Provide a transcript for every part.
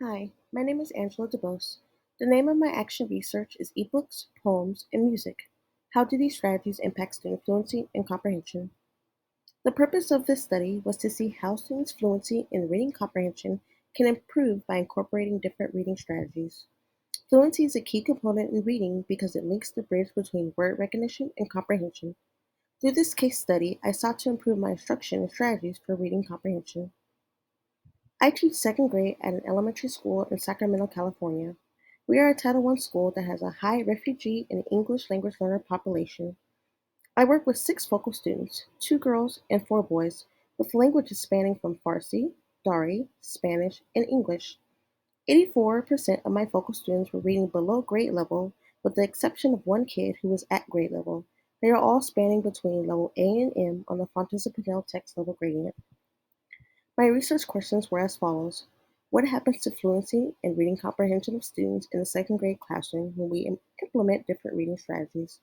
Hi, my name is Angela DuBose. The name of my action research is Ebooks, Poems, and Music. How do these strategies impact student fluency and comprehension? The purpose of this study was to see how students' fluency in reading comprehension can improve by incorporating different reading strategies. Fluency is a key component in reading because it links the bridge between word recognition and comprehension. Through this case study, I sought to improve my instruction and strategies for reading comprehension. I teach second grade at an elementary school in Sacramento, California. We are a Title I school that has a high refugee and English language learner population. I work with 6 focal students, 2 girls and 4 boys, with languages spanning from Farsi, Dari, Spanish, and English. 84% of my focal students were reading below grade level, with the exception of one kid who was at grade level. They are all spanning between level A and M on the Fontana text level gradient. My research questions were as follows. What happens to fluency and reading comprehension of students in the second grade classroom when we implement different reading strategies?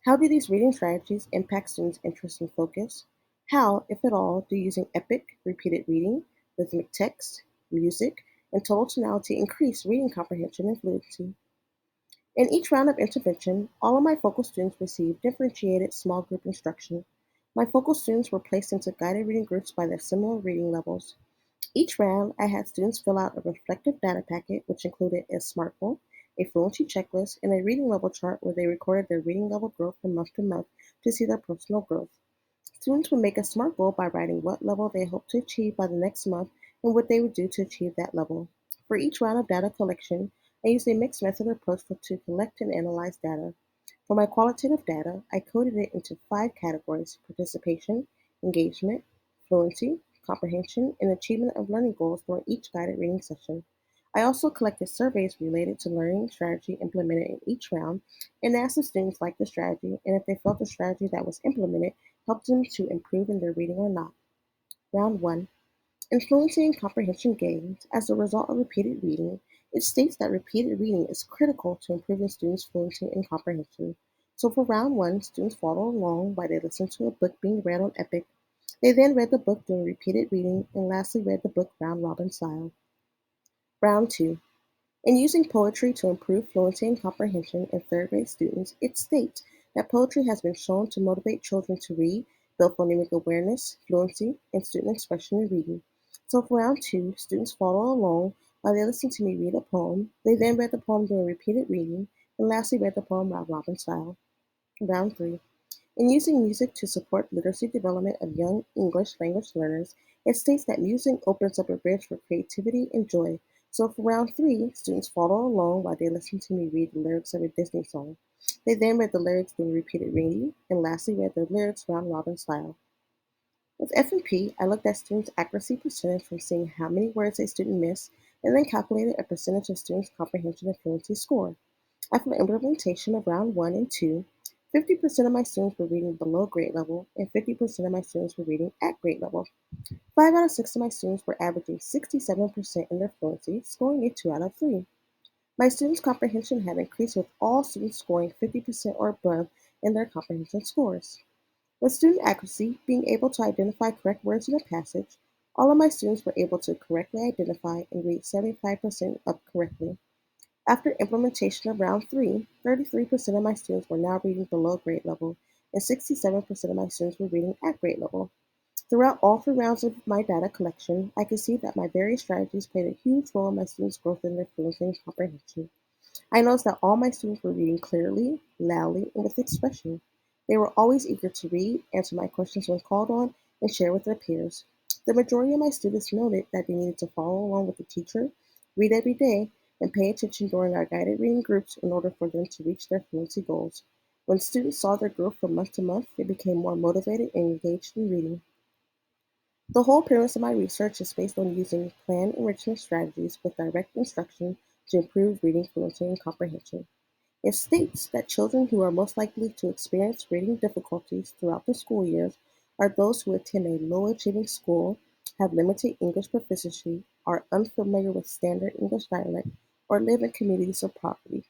How do these reading strategies impact students' interest and focus? How, if at all, do using epic, repeated reading, rhythmic text, music, and total tonality increase reading comprehension and fluency? In each round of intervention, all of my focal students received differentiated small group instruction. My focal students were placed into guided reading groups by their similar reading levels. Each round, I had students fill out a reflective data packet, which included a SMART goal, a fluency checklist, and a reading level chart where they recorded their reading level growth from month to month to see their personal growth. Students would make a SMART goal by writing what level they hoped to achieve by the next month and what they would do to achieve that level. For each round of data collection, I used a mixed method approach to collect and analyze data. For my qualitative data, I coded it into 5 categories: participation, engagement, fluency, comprehension, and achievement of learning goals during each guided reading session. I also collected surveys related to learning strategy implemented in each round and asked if students liked the strategy and if they felt the strategy that was implemented helped them to improve in their reading or not. Round 1. In fluency and comprehension gains as a result of repeated reading, it states that repeated reading is critical to improving students' fluency and comprehension. So for round 1, students followed along while they listened to a book being read on Epic. They then read the book during repeated reading and lastly read the book round robin style. Round 2. In using poetry to improve fluency and comprehension in third grade students, it states that poetry has been shown to motivate children to read, build phonemic awareness, fluency, and student expression in reading. So for round 2, students follow along while they listen to me read a poem. They then read the poem during repeated reading, and lastly read the poem round robin style. Round 3. In using music to support literacy development of young English language learners, it states that music opens up a bridge for creativity and joy. So for round 3, students follow along while they listen to me read the lyrics of a Disney song. They then read the lyrics during repeated reading, and lastly read the lyrics round robin style. With F&P, I looked at students' accuracy percentage from seeing how many words a student missed, and then calculated a percentage of students' comprehension and fluency score. After the implementation of round 1 and 2, 50% of my students were reading below grade level, and 50% of my students were reading at grade level. 5 out of 6 of my students were averaging 67% in their fluency, scoring a 2 out of 3. My students' comprehension had increased with all students scoring 50% or above in their comprehension scores. With student accuracy, being able to identify correct words in a passage, all of my students were able to correctly identify and read 75% up correctly. After implementation of round 3, 33% of my students were now reading below grade level, and 67% of my students were reading at grade level. Throughout all 3 rounds of my data collection, I could see that my various strategies played a huge role in my students' growth in their fluency and comprehension. I noticed that all my students were reading clearly, loudly, and with expression. They were always eager to read, answer my questions when called on, and share with their peers. The majority of my students noted that they needed to follow along with the teacher, read every day, and pay attention during our guided reading groups in order for them to reach their fluency goals. When students saw their growth from month to month, they became more motivated and engaged in reading. The whole premise of my research is based on using planned enrichment strategies with direct instruction to improve reading fluency and comprehension. It states that children who are most likely to experience reading difficulties throughout the school years are those who attend a low-achieving school, have limited English proficiency, are unfamiliar with standard English dialect, or live in communities of poverty.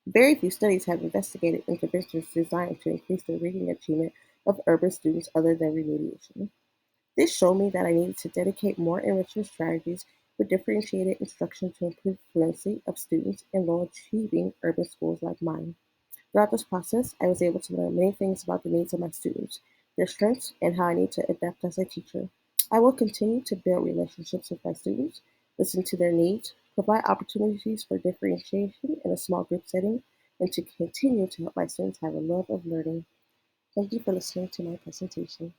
Very few studies have investigated interventions designed to increase the reading achievement of urban students other than remediation. This showed me that I needed to dedicate more enrichment strategies with differentiated instruction to improve fluency of students in low-achieving urban schools like mine. Throughout this process, I was able to learn many things about the needs of my students, their strengths, and how I need to adapt as a teacher. I will continue to build relationships with my students, listen to their needs, provide opportunities for differentiation in a small group setting, and to continue to help my students have a love of learning. Thank you for listening to my presentation.